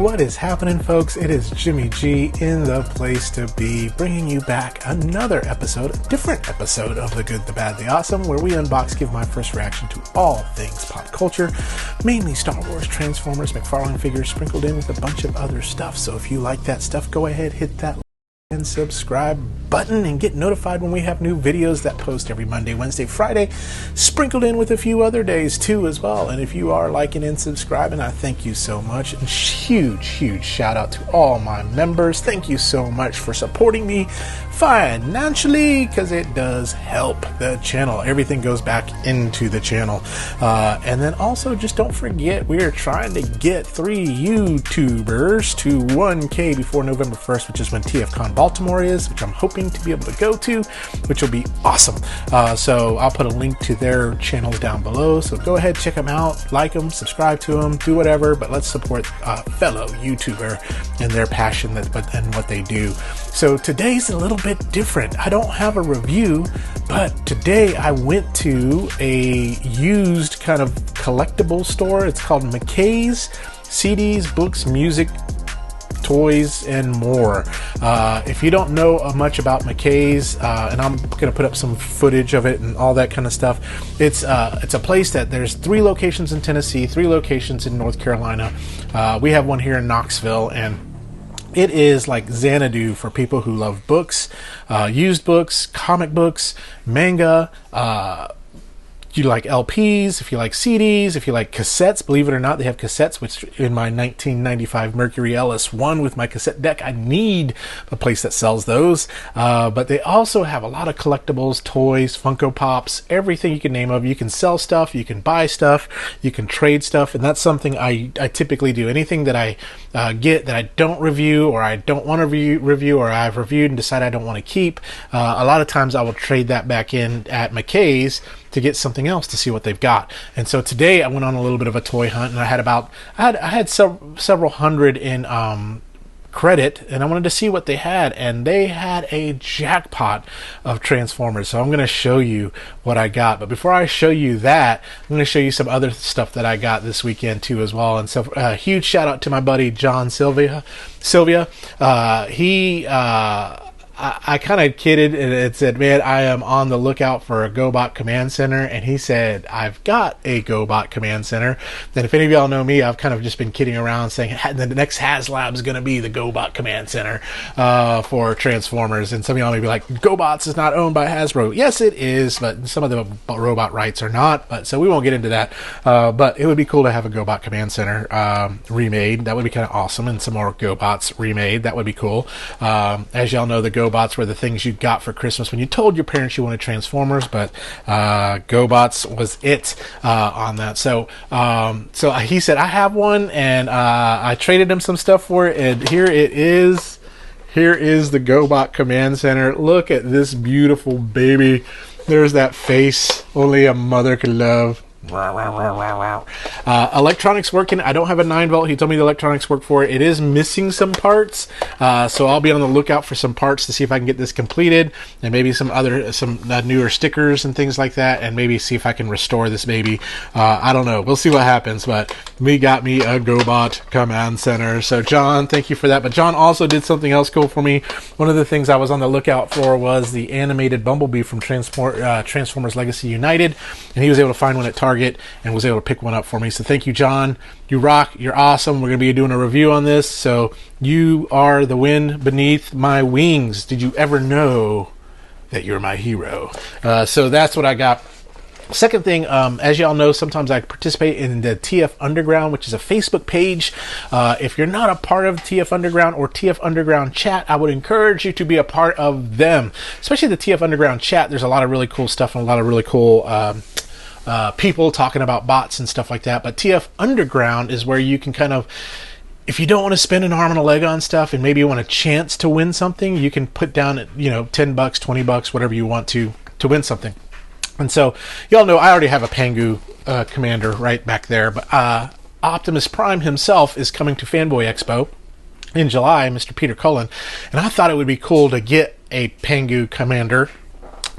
What is happening, folks? It is Jimmy G in the place to be, bringing you back another episode, a different episode of The Good, the Bad, the Awesome, where we unbox, give my first reaction to all things pop culture, mainly Star Wars, Transformers, McFarlane figures, sprinkled in with a bunch of other stuff. So if you like that stuff, go ahead, hit that like and subscribe button and get notified when we have new videos that post every Monday, Wednesday, Friday, sprinkled in with a few other days too as well. And if you are liking and subscribing, I thank you so much. And huge shout out to all my members. Thank you so much for supporting me financially, because it does help the channel. Everything goes back into the channel. And then also, just don't forget, we are trying to get 3 YouTubers to 1K before November 1st, which is when TFCon Baltimore is, which I'm hoping to be able to go to, which will be awesome. So I'll put a link to their channels down below. So go ahead, check them out, like them, subscribe to them, do whatever, but let's support a fellow YouTuber and their passion and what they do. So today's a little bit different. I don't have a review, but today I went to a used kind of collectible store. It's called McKays. CDs, books, music, toys, and more. If you don't know much about McKays, and I'm going to put up some footage of it and all that kind of stuff, it's a place that there's 3 locations in Tennessee, 3 locations in North Carolina. We have one here in Knoxville, and it is like Xanadu for people who love books, used books, comic books, manga, you like LPs, if you like CDs, if you like cassettes. Believe it or not, they have cassettes, which in my 1995 Mercury LS1 with my cassette deck, I need a place that sells those. But they also have a lot of collectibles, toys, Funko Pops, everything you can name of. You can sell stuff, you can buy stuff, you can trade stuff, and that's something I typically do. Anything that I get that I don't review, or I don't want to review, or I've reviewed and decide I don't want to keep, a lot of times I will trade that back in at McKays to get something else, to see what they've got. And so today I went on a little bit of a toy hunt, and I had several hundred in credit, and I wanted to see what they had, and they had a jackpot of Transformers. So I'm going to show you what I got. But before I show you that, I'm going to show you some other stuff that I got this weekend too as well. And so huge shout out to my buddy John Silvia. I kind of kidded and said, man, I am on the lookout for a GoBot Command Center. And he said, I've got a GoBot Command Center. Then if any of y'all know me, I've kind of just been kidding around saying the next HasLab is going to be the GoBot Command Center for Transformers. And some of y'all may be like, GoBots is not owned by Hasbro. Yes, it is, but some of the robot rights are not. But so we won't get into that. But it would be cool to have a GoBot Command Center remade. That would be kind of awesome. And some more GoBots remade. That would be cool. As y'all know, the GoBots were the things you got for Christmas when you told your parents you wanted Transformers, but GoBots was it on that. So he said, I have one, and I traded him some stuff for it, and here it is. Here is the GoBot Command Center. Look at this beautiful baby. There's that face only a mother could love. Electronics working. I don't have a 9-volt. He told me the electronics work for it. It is missing some parts, so I'll be on the lookout for some parts to see if I can get this completed, and maybe some newer stickers and things like that, and maybe see if I can restore this baby. I don't know. We'll see what happens, but we got me a GoBot Command Center. So John, thank you for that. But John also did something else cool for me. One of the things I was on the lookout for was the animated Bumblebee from Transformers Legacy United, and he was able to find one at Target and was able to pick one up for me. So thank you, John. You rock. You're awesome. We're going to be doing a review on this. So you are the wind beneath my wings. Did you ever know that you're my hero? So that's what I got. Second thing, as y'all know, sometimes I participate in the TF Underground, which is a Facebook page. If you're not a part of TF Underground or TF Underground chat, I would encourage you to be a part of them, especially the TF Underground chat. There's a lot of really cool stuff and a lot of really cool people talking about bots and stuff like that. But TF Underground is where you can kind of, if you don't want to spend an arm and a leg on stuff and maybe you want a chance to win something, you can put down, $10, $20, whatever you want to win something. And so y'all know I already have a Pangu commander right back there, but Optimus Prime himself is coming to Fanboy Expo in July, Mr. Peter Cullen, and I thought it would be cool to get a Pangu commander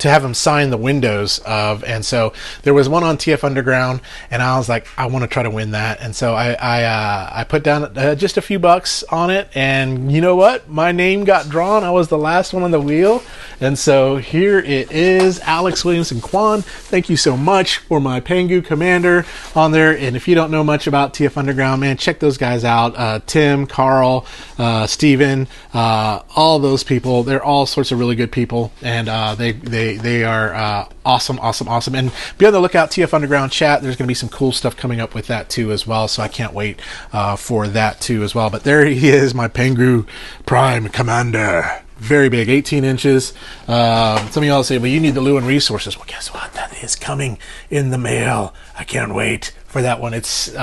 to have him sign the windows of, and so there was one on TF Underground, and I was like, I want to try to win that, and so I put down just a few bucks on it, and you know what? My name got drawn. I was the last one on the wheel, and so here it is, Alex Williamson Kwan. Thank you so much for my Pengu Commander on there, and if you don't know much about TF Underground, man, check those guys out. Tim, Carl, Steven, all those people, they're all sorts of really good people, and they are awesome. And be on the lookout, TF Underground chat. There's going to be some cool stuff coming up with that too as well. So I can't wait for that too as well. But there he is, my Pengu Prime Commander. Very big, 18 inches. Some of y'all say, well, you need the Lewin resources. Well, guess what? That is coming in the mail. I can't wait for that one. It's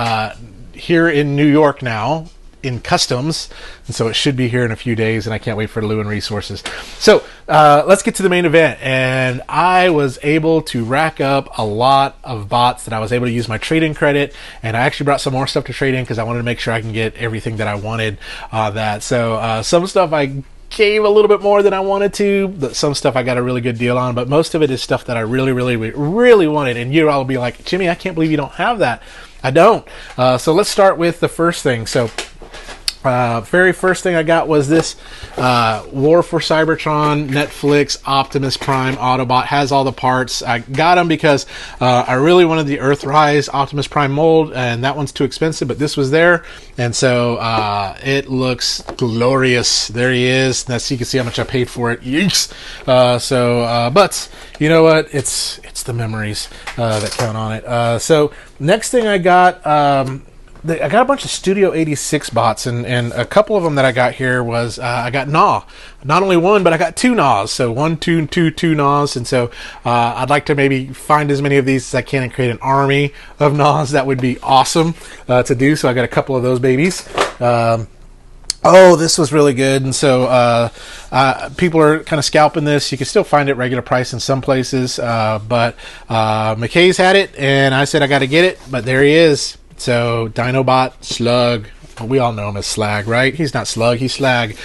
here in New York now, in customs, and so it should be here in a few days, and I can't wait for the Lewin resources. So let's get to the main event, and I was able to rack up a lot of bots that I was able to use my trade-in credit, and I actually brought some more stuff to trade in because I wanted to make sure I can get everything that I wanted that. So some stuff I gave a little bit more than I wanted to, but some stuff I got a really good deal on, but most of it is stuff that I really wanted, and you all will be like, Jimmy, I can't believe you don't have that. I don't. So let's start with the first thing. So very first thing I got was this War for Cybertron Netflix Optimus Prime Autobot. Has all the parts. I got them because I really wanted the Earthrise Optimus Prime mold, and that one's too expensive, but this was there, and so it looks glorious. There he is. Now, so you can see how much I paid for it. Yeeks. But you know what? It's the memories that count on it. So next thing I got. I got a bunch of Studio 86 bots, and a couple of them that I got here was, I got Gnaw. Not only one, but I got two Gnaws. So 1, 2, 2 Gnaws. And so I'd like to maybe find as many of these as I can and create an army of Gnaws. That would be awesome to do. So I got a couple of those babies. Oh, this was really good. And so people are kind of scalping this. You can still find it regular price in some places. But McKays had it, and I said I got to get it. But there he is. So Dinobot Slug, we all know him as Slag, right? He's not Slug, he's Slag.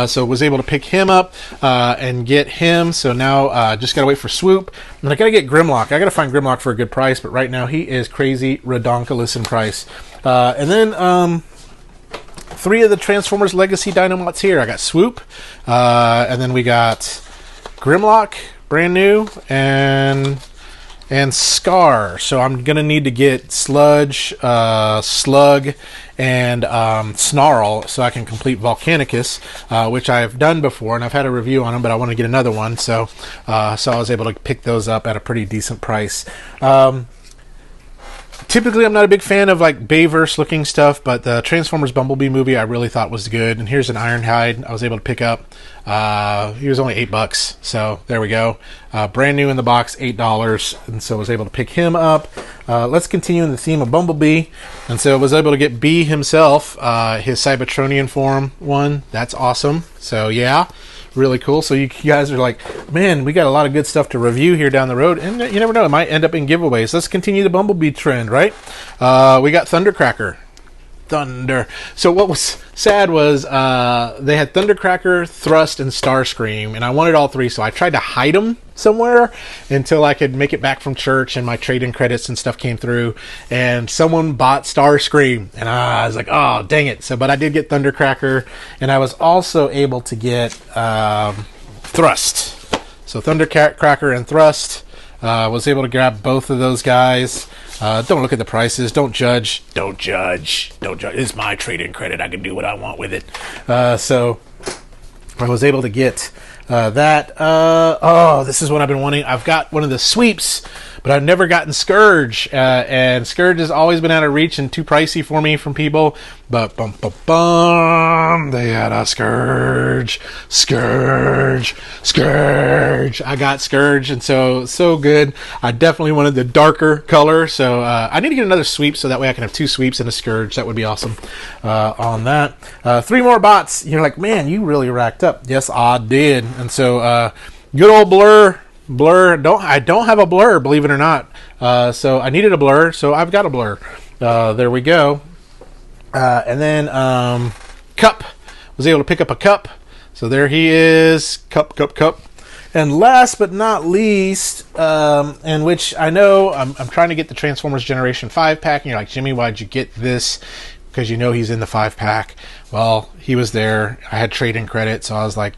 So was able to pick him up and get him. So now just gotta wait for Swoop, and I gotta get Grimlock. I gotta find Grimlock for a good price, but right now he is crazy redonkulous in price. And then 3 of the Transformers Legacy Dinobots here. I got Swoop, and then we got Grimlock, brand new, and Scar. So I'm gonna need to get Sludge, Slug, and Snarl so I can complete Volcanicus, which I have done before, and I've had a review on them, but I want to get another one. So I was able to pick those up at a pretty decent price. Typically, I'm not a big fan of like Bayverse looking stuff, but the Transformers Bumblebee movie I really thought was good. And here's an Ironhide I was able to pick up. He was only $8, so there we go. Brand new in the box, $8, and so I was able to pick him up. Let's continue in the theme of Bumblebee, and so I was able to get B himself, his Cybertronian form one. That's awesome. So yeah. Really cool. So you guys are like, man, we got a lot of good stuff to review here down the road, and you never know, it might end up in giveaways. Let's continue the Bumblebee trend, right? We got Thundercracker. Thunder. So what was sad was they had Thundercracker, Thrust, and Starscream, and I wanted all 3, so I tried to hide them somewhere until I could make it back from church and my trade-in credits and stuff came through, and someone bought Starscream, and I was like, oh, dang it. So, but I did get Thundercracker, and I was also able to get Thrust. So Thundercracker and Thrust. Was able to grab both of those guys. Don't look at the prices. Don't judge. Don't judge. It's my trade-in credit. I can do what I want with it. So I was able to get that. This is what I've been wanting. I've got one of the sweeps, but I've never gotten Scourge. And Scourge has always been out of reach and too pricey for me from people. But they had a Scourge. I got Scourge, and so good. I definitely wanted the darker color, so I need to get another sweep so that way I can have 2 sweeps and a Scourge. That would be awesome on that. 3 more bots. You're like, man, you really racked up. Yes, I did. And so good old Blur. I don't have a Blur, believe it or not. So I needed a Blur, so I've got a Blur. There we go. And then Cup. Was able to pick up a Cup. So there he is. Cup. And last but not least, and which I know I'm trying to get the Transformers Generation 5 pack, and you're like, Jimmy, why'd you get this? Because you know he's in the 5 pack. Well, he was there. I had trade-in credit, so I was like,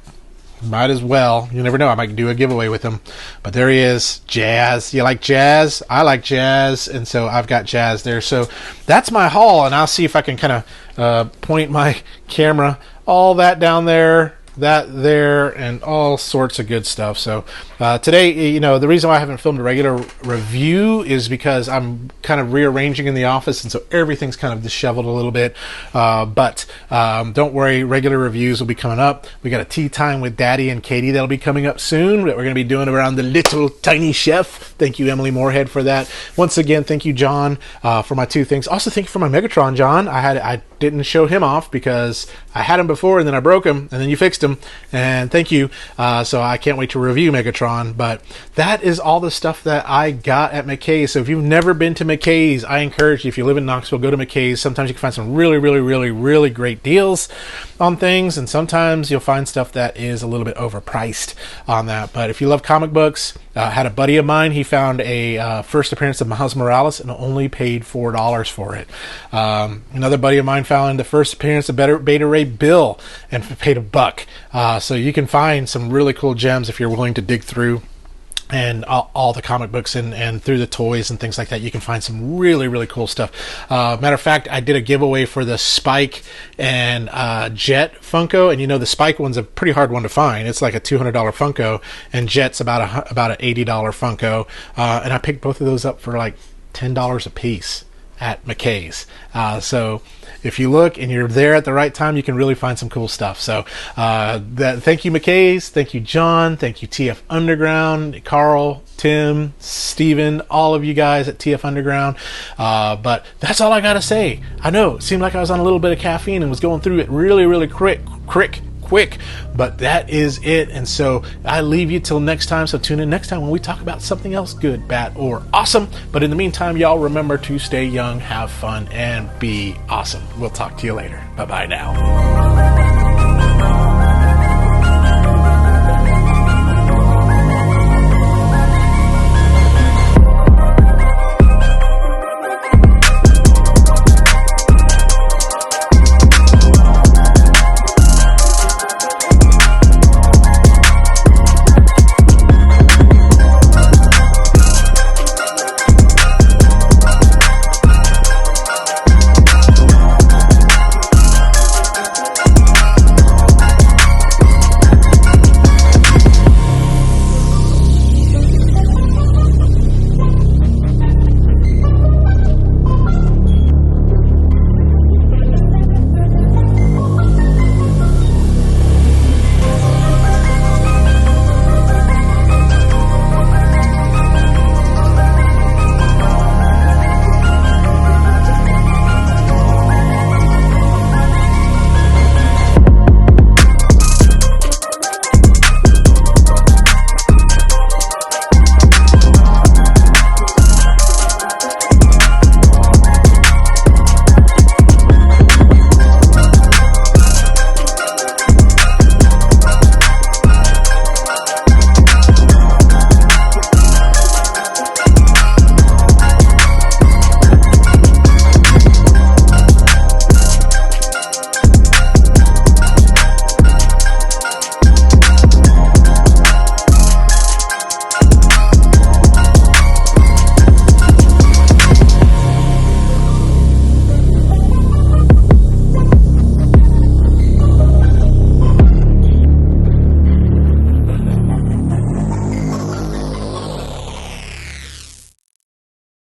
might as well. You never know. I might do a giveaway with him. But there he is. Jazz. You like Jazz? I like Jazz. And so I've got Jazz there. So that's my haul. And I'll see if I can kind of point my camera. All that down there. That there, and all sorts of good stuff. So today, the reason why I haven't filmed a regular review is because I'm kind of rearranging in the office, and so everything's kind of disheveled a little bit. But don't worry, regular reviews will be coming up. We got a tea time with Daddy and Katie that'll be coming up soon that we're going to be doing around the Little Tiny Chef. Thank you, Emily Moorhead, for that. Once again, thank you, John, for my 2 things. Also, thank you for my Megatron, John. I didn't show him off because I had him before and then I broke him and then you fixed him, and thank you. So I can't wait to review Megatron. But that is all the stuff that I got at McKays. So if you've never been to McKays, I encourage you, if you live in Knoxville, go to McKays. Sometimes you can find some really, really, really, really great deals on things, and sometimes you'll find stuff that is a little bit overpriced on that. But if you love comic books, had a buddy of mine, he found a first appearance of Miles Morales and only paid $4 for it. Another buddy of mine found the first appearance of Beta Ray Bill and paid $1. So you can find some really cool gems if you're willing to dig through and all the comic books and through the toys and things like that. You can find some really, really cool stuff. Matter of fact, I did a giveaway for the Spike and Jet Funko, and the Spike one's a pretty hard one to find. It's like a $200 Funko, and Jet's about an $80 Funko, and I picked both of those up for like $10 a piece at McKays. So if you look and you're there at the right time, you can really find some cool stuff. So thank you, McKays. Thank you, John. Thank you, TF Underground, Carl, Tim, Steven, all of you guys at TF Underground. But that's all I got to say. I know it seemed like I was on a little bit of caffeine and was going through it really, really quick, but that is it. And so I leave you till next time. So tune in next time when we talk about something else good, bad, or awesome. But in the meantime, y'all remember to stay young, have fun, and be awesome. We'll talk to you later. Bye-bye now.